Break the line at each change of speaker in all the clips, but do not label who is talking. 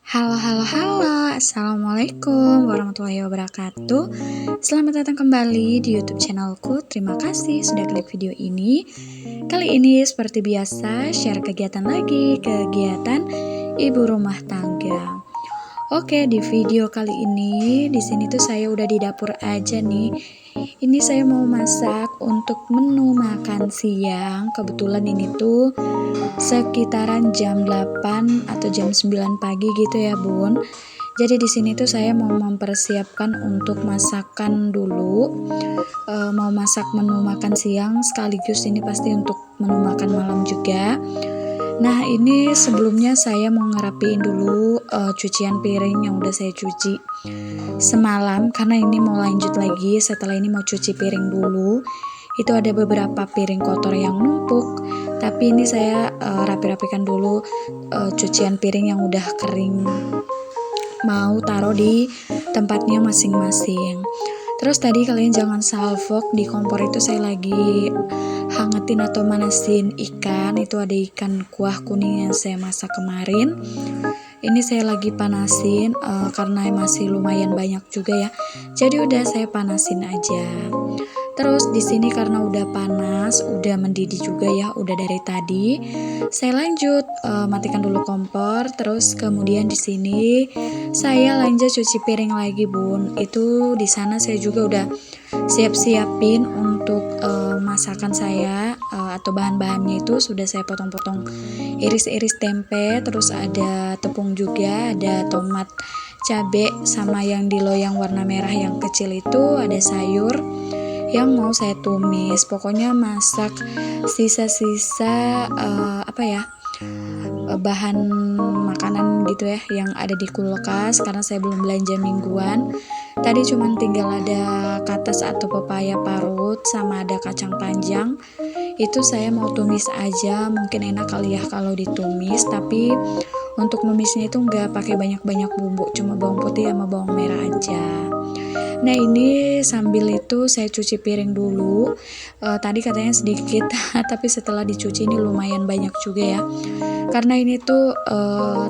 Halo, halo, halo. Assalamualaikum warahmatullahi wabarakatuh. Selamat datang kembali di YouTube channelku. Terima kasih sudah klik video ini. Kali ini seperti biasa, share kegiatan lagi, kegiatan ibu rumah tangga. Oke, di video kali ini di sini tuh saya udah di dapur aja nih. Ini saya mau masak untuk menu makan siang. Kebetulan ini tuh sekitaran jam 8 atau jam 9 pagi gitu ya, Bun. Jadi di sini tuh saya mau mempersiapkan untuk masakan dulu. Mau masak menu makan siang sekaligus ini pasti untuk menu makan malam juga. Nah, ini sebelumnya saya mau ngerapiin dulu cucian piring yang udah saya cuci semalam, karena ini mau lanjut lagi. Setelah ini mau cuci piring dulu. Itu ada beberapa piring kotor yang numpuk, tapi ini saya rapi-rapikan dulu cucian piring yang udah kering, mau taruh di tempatnya masing-masing. Terus tadi kalian jangan salfok, di kompor itu saya lagi hangetin atau manasin ikan. Itu ada ikan kuah kuning yang saya masak kemarin. Ini saya lagi panasin karena masih lumayan banyak juga ya. Jadi udah saya panasin aja. Terus di sini karena udah panas, udah mendidih juga ya, udah dari tadi. Saya lanjut matikan dulu kompor, terus kemudian di sini saya lanjut cuci piring lagi, Bun. Itu di sana saya juga udah siap-siapin untuk masakan saya atau bahan-bahannya itu sudah saya potong-potong, iris-iris tempe, terus ada tepung juga, ada tomat, cabe, sama yang di loyang warna merah yang kecil itu ada sayur yang mau saya tumis. Pokoknya masak sisa-sisa bahan makanan gitu ya yang ada di kulkas, karena saya belum belanja mingguan. Tadi cuman tinggal ada katas atau pepaya parut sama ada kacang panjang. Itu saya mau tumis aja, mungkin enak kali ya kalau ditumis, tapi untuk numisnya itu nggak pakai banyak-banyak bumbu, cuma bawang putih sama bawang merah aja. Nah, ini sambil itu saya cuci piring dulu. Tadi katanya sedikit, tapi setelah dicuci ini lumayan banyak juga ya. Karena ini tuh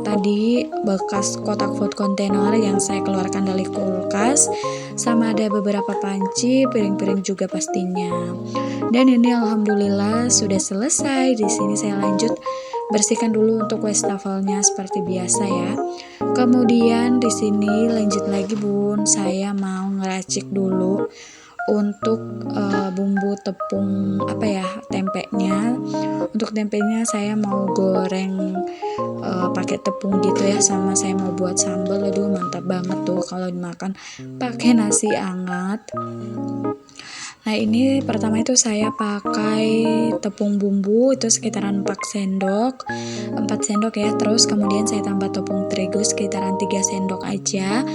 tadi bekas kotak food container yang saya keluarkan dari kulkas, sama ada beberapa panci, piring-piring juga pastinya. Dan ini alhamdulillah sudah selesai. Di sini saya lanjut bersihkan dulu untuk wastafelnya seperti biasa ya. Kemudian di sini lanjut lagi, Bun. Saya mau ngeracik dulu untuk bumbu tepung tempenya. Untuk tempenya saya mau goreng pakai tepung gitu ya, sama saya mau buat sambal. Aduh, mantap banget tuh kalau dimakan pakai nasi hangat. Nah, ini pertama itu saya pakai tepung bumbu itu sekitaran 4 sendok ya. Terus kemudian saya tambah tepung terigu sekitaran 3 sendok aja.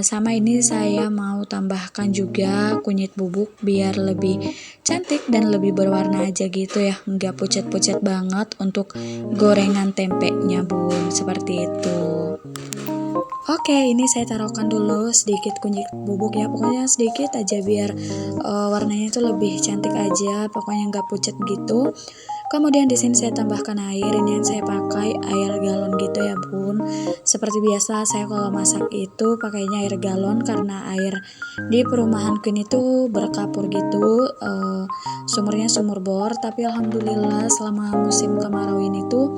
Sama ini saya mau tambahkan juga kunyit bubuk biar lebih cantik dan lebih berwarna aja gitu ya, nggak pucat-pucat banget untuk gorengan tempenya, Bun, seperti itu. Oke, ini saya taruhkan dulu sedikit kunyit bubuk ya, pokoknya sedikit aja biar warnanya itu lebih cantik aja, pokoknya nggak pucat gitu. Kemudian di sini saya tambahkan air. Ini yang saya pakai air galon gitu ya, Bun. Seperti biasa saya kalau masak itu pakainya air galon karena air di perumahanku ini tuh berkapur gitu. Sumurnya sumur bor, tapi alhamdulillah selama musim kemarau ini tuh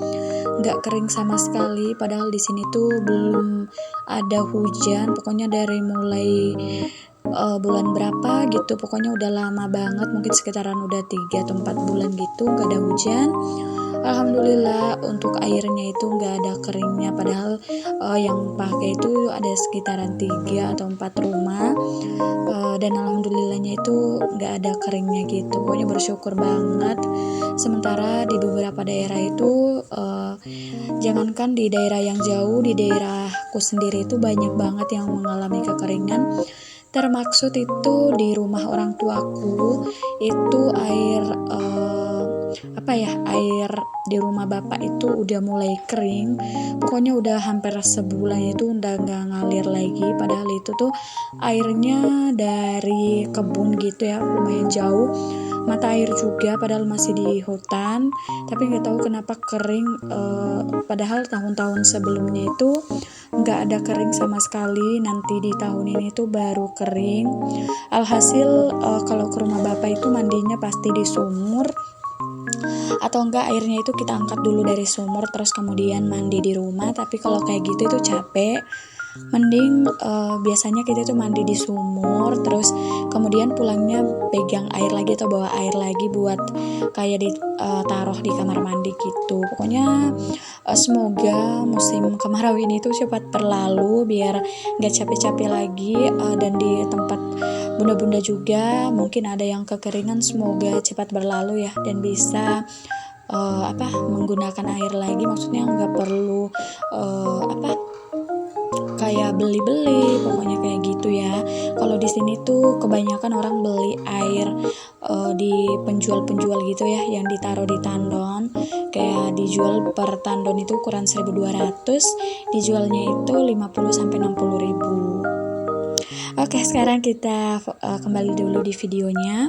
nggak kering sama sekali. Padahal di sini tuh belum ada hujan. Pokoknya dari mulai bulan berapa gitu, pokoknya udah lama banget, mungkin sekitaran udah 3 atau 4 bulan gitu nggak ada hujan. Alhamdulillah untuk airnya itu nggak ada keringnya, padahal yang pakai itu ada sekitaran 3 atau 4 rumah, dan alhamdulillahnya itu nggak ada keringnya gitu. Pokoknya bersyukur banget. Sementara di beberapa daerah itu jangankan di daerah yang jauh, di daerahku sendiri itu banyak banget yang mengalami kekeringan. Termaksud itu di rumah orang tuaku itu air air di rumah bapak itu udah mulai kering. Pokoknya udah hampir sebulan itu udah nggak ngalir lagi, padahal itu tuh airnya dari kebun gitu ya, lumayan jauh. mata air juga, padahal masih di hutan, tapi nggak tahu kenapa kering, padahal tahun-tahun sebelumnya itu nggak ada kering sama sekali, nanti di tahun ini tuh baru kering. Alhasil kalau ke rumah bapak itu mandinya pasti di sumur, atau enggak airnya itu kita angkat dulu dari sumur terus kemudian mandi di rumah. Tapi kalau kayak gitu itu capek, mending biasanya kita tuh mandi di sumur terus kemudian pulangnya pegang air lagi atau bawa air lagi buat kayak taruh di kamar mandi gitu. Pokoknya semoga musim kemarau ini tuh cepat berlalu biar nggak capek-capek lagi, dan di tempat bunda-bunda juga mungkin ada yang kekeringan, semoga cepat berlalu ya dan bisa menggunakan air lagi, maksudnya nggak perlu kayak beli-beli, pokoknya kayak gitu ya. Kalau di sini tuh kebanyakan orang beli air di penjual-penjual gitu ya, yang ditaruh di tandon, kayak dijual per tandon itu ukuran 1.200, dijualnya itu 50 sampai 60 ribu. Oke, sekarang kita kembali dulu di videonya.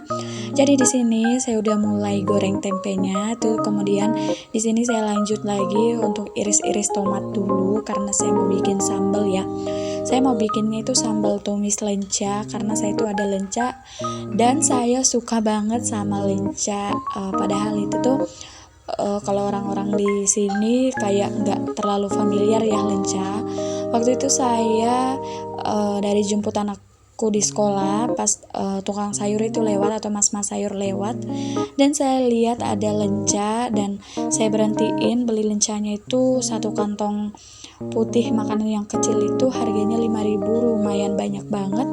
Jadi di sini saya udah mulai goreng tempenya tuh, kemudian di sini saya lanjut lagi untuk iris-iris tomat dulu karena saya mau bikin sambal ya. Saya mau bikinnya itu sambal tumis lenca karena saya itu ada lenca dan saya suka banget sama lenca. Padahal itu tuh kalau orang-orang di sini kayak nggak terlalu familiar ya lenca. Waktu itu saya dari jemput anakku di sekolah, pas tukang sayur itu lewat atau mas-mas sayur lewat, dan saya lihat ada lenca dan saya berhentiin beli lencanya itu satu kantong putih makanan yang kecil itu harganya 5.000, lumayan banyak banget,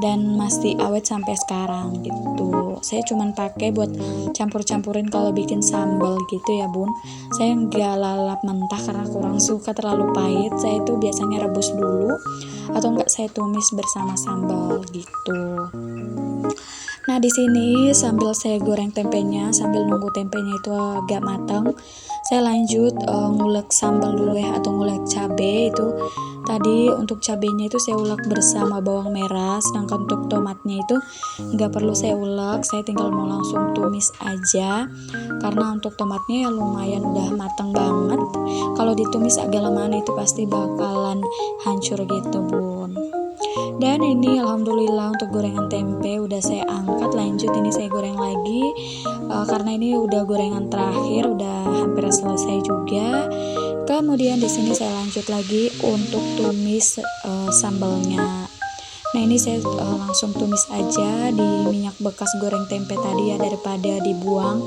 dan masih awet sampai sekarang gitu. Saya cuman pakai buat campur-campurin kalau bikin sambal gitu ya bun. Saya nggak lalap mentah karena kurang suka terlalu pahit. Saya itu biasanya rebus dulu atau enggak saya tumis bersama sambal gitu. Nah di sini sambil saya goreng tempenya, sambil nunggu tempenya itu agak matang, saya lanjut ngulek sambal dulu ya, atau ngulek cabai itu. Tadi untuk cabenya itu saya ulek bersama bawang merah, sedangkan untuk tomatnya itu nggak perlu saya ulek, saya tinggal mau langsung tumis aja karena untuk tomatnya ya lumayan udah matang banget. Kalau ditumis agak lamaan itu pasti bakalan hancur gitu bun. Dan ini alhamdulillah untuk gorengan tempe udah saya angkat, lanjut ini saya goreng lagi, karena ini udah gorengan terakhir, udah hampir selesai juga. Kemudian di sini saya lanjut lagi untuk tumis sambalnya. Nah ini saya langsung tumis aja di minyak bekas goreng tempe tadi ya, daripada dibuang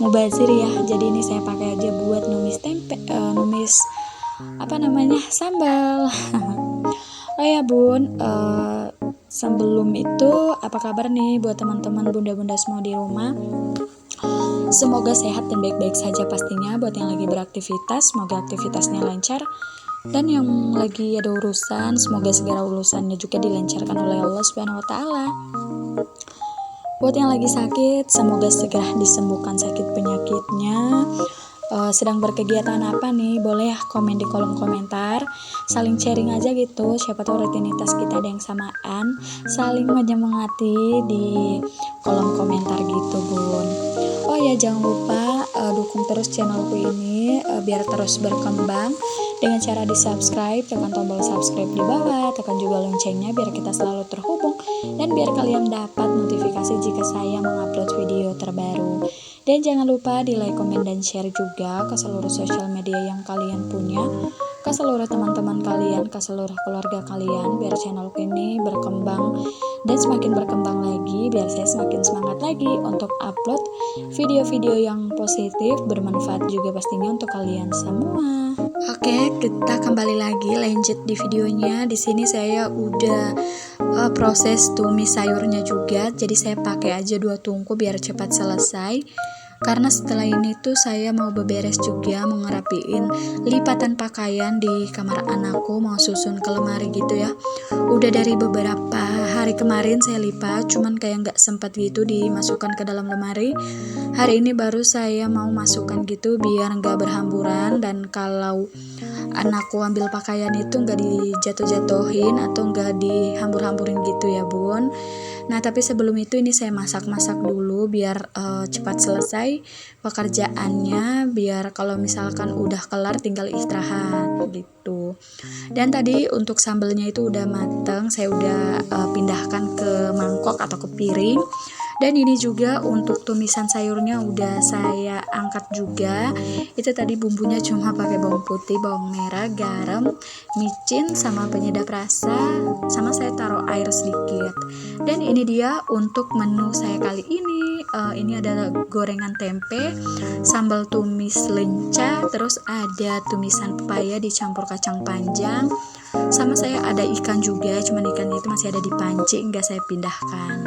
mubazir ya. Jadi ini saya pakai aja buat numis tempe, numis sambal. Oh ya bun, sebelum itu apa kabar nih buat teman-teman bunda-bunda semua di rumah? Semoga sehat dan baik-baik saja pastinya. Buat yang lagi beraktivitas, semoga aktivitasnya lancar. Dan yang lagi ada urusan, semoga segera urusannya juga dilancarkan oleh Allah Subhanahu wa taala. Buat yang lagi sakit, semoga segera disembuhkan sakit penyakitnya. Sedang berkegiatan apa nih, boleh ya komen di kolom komentar, saling sharing aja gitu, siapa tahu rutinitas kita ada yang samaan, saling menyemangati di kolom komentar gitu bun. Oh ya jangan lupa dukung terus channelku ini biar terus berkembang dengan cara di subscribe, tekan tombol subscribe di bawah, tekan juga loncengnya biar kita selalu terhubung dan biar kalian dapat notifikasi jika saya mengupload video terbaru. Dan jangan lupa di like, komen, dan share juga ke seluruh sosial media yang kalian punya, ke seluruh teman-teman kalian, ke seluruh keluarga kalian, biar channel ini berkembang dan semakin berkembang lagi, biar saya semakin semangat lagi untuk upload video-video yang positif, bermanfaat juga pastinya untuk kalian semua. Oke, kita kembali lagi lanjut di videonya. Di sini saya udah proses tumis sayurnya juga, jadi saya pakai aja 2 tungku biar cepat selesai. Karena setelah ini tuh saya mau beberes juga, mau ngerapiin lipatan pakaian di kamar anakku, mau susun ke lemari gitu ya. Udah dari beberapa hari kemarin saya lipat, cuman kayak nggak sempat gitu dimasukkan ke dalam lemari. Hari ini baru saya mau masukkan gitu biar nggak berhamburan, dan kalau anakku ambil pakaian itu nggak dijatuh-jatuhin atau nggak dihambur-hamburin gitu ya bun. Nah, tapi sebelum itu ini saya masak-masak dulu biar cepat selesai pekerjaannya, biar kalau misalkan udah kelar tinggal istirahat gitu. Dan tadi untuk sambelnya itu udah mateng, saya udah pindahkan ke mangkok atau ke piring. Dan ini juga untuk tumisan sayurnya udah saya angkat juga. Itu tadi bumbunya cuma pakai bawang putih, bawang merah, garam, micin, sama penyedap rasa, sama saya taruh air sedikit. Dan ini dia untuk menu saya kali ini. Ini ada gorengan tempe, sambal tumis lenca, terus ada tumisan pepaya dicampur kacang panjang, sama saya ada ikan juga, cuman ikannya itu masih ada di panci, nggak saya pindahkan.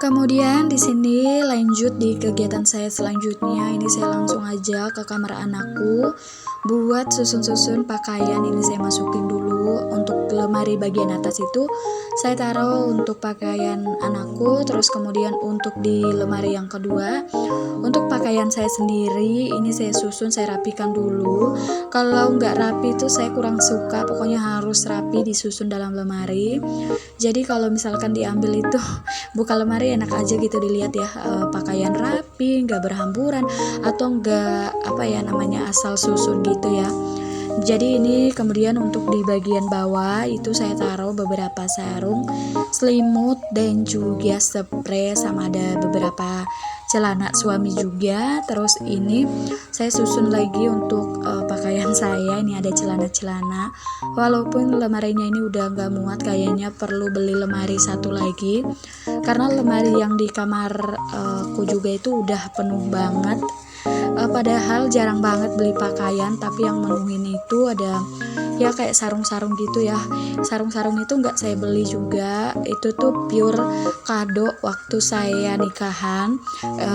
Kemudian di sini lanjut di kegiatan saya selanjutnya. Ini saya langsung aja ke kamar anakku buat susun-susun pakaian. Ini saya masukin dulu untuk lemari bagian atas itu saya taruh untuk pakaian anakku, terus kemudian untuk di lemari yang kedua untuk pakaian saya sendiri ini saya susun, saya rapikan dulu. Kalau nggak rapi itu saya kurang suka, pokoknya harus rapi disusun dalam lemari. Jadi kalau misalkan diambil itu buka lemari enak aja gitu dilihat ya, pakaian rapi, nggak berhamburan atau nggak namanya asal susun gitu ya. Jadi ini kemudian untuk di bagian bawah itu saya taruh beberapa sarung, selimut, dan juga spray, sama ada beberapa celana suami juga. Terus ini saya susun lagi untuk pakaian saya, ini ada celana-celana. Walaupun lemarinya ini udah nggak muat, kayaknya perlu beli lemari satu lagi karena lemari yang di kamarku juga itu udah penuh banget. Padahal jarang banget beli pakaian, tapi yang menuhin itu ada ya kayak sarung-sarung gitu ya. Sarung-sarung itu nggak saya beli juga, itu tuh pure kado waktu saya nikahan.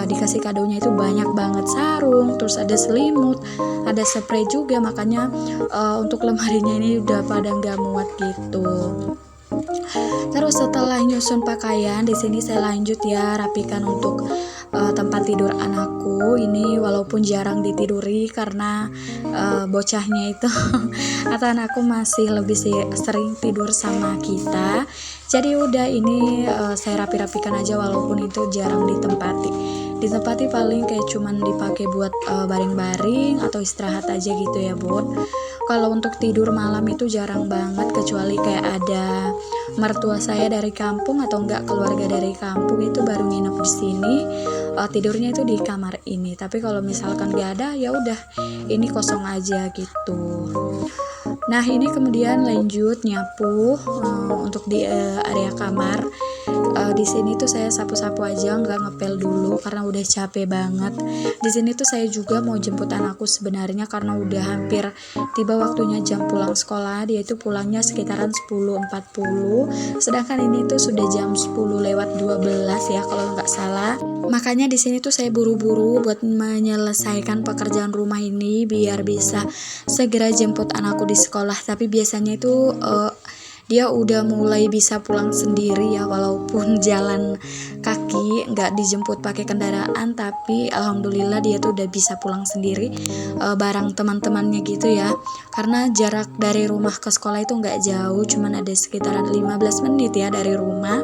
Dikasih kadonya itu banyak banget sarung, terus ada selimut, ada spray juga, makanya untuk lemarinya ini udah pada nggak muat gitu. Terus setelah nyusun pakaian, di sini saya lanjut ya rapikan untuk tempat tidur anakku. Ini walaupun jarang ditiduri karena bocahnya itu atau anakku masih lebih sering tidur sama kita. Jadi udah ini saya rapi-rapikan aja walaupun itu jarang ditempati paling kayak cuman dipakai buat baring-baring atau istirahat aja gitu ya bun. Kalau untuk tidur malam itu jarang banget, kecuali kayak ada mertua saya dari kampung atau enggak keluarga dari kampung itu baru nginep di sini, tidurnya itu di kamar ini. Tapi kalau misalkan gak ada ya udah ini kosong aja gitu. Nah ini kemudian lanjut nyapu untuk di area kamar. Di sini tuh saya sapu-sapu aja, nggak ngepel dulu karena udah capek banget. Di sini tuh saya juga mau jemput anakku sebenarnya karena udah hampir tiba waktunya jam pulang sekolah. Dia itu pulangnya sekitaran 10.40, sedangkan ini tuh sudah jam 10:12 ya kalau nggak salah. Makanya di sini tuh saya buru-buru buat menyelesaikan pekerjaan rumah ini biar bisa segera jemput anakku di sekolah. Tapi biasanya itu dia udah mulai bisa pulang sendiri ya, walaupun jalan kaki nggak dijemput pakai kendaraan, tapi alhamdulillah dia tuh udah bisa pulang sendiri bareng teman-temannya gitu ya, karena jarak dari rumah ke sekolah itu nggak jauh, cuman ada sekitaran 15 menit ya dari rumah.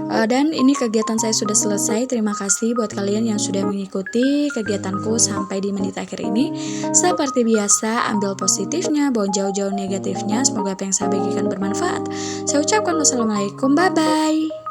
Dan ini kegiatan saya sudah selesai. Terima kasih buat kalian yang sudah mengikuti kegiatanku sampai di menit akhir ini. Seperti biasa, ambil positifnya, buang jauh-jauh negatifnya. Semoga apa yang saya bagikan bermanfaat. Saya ucapkan wassalamualaikum, bye-bye.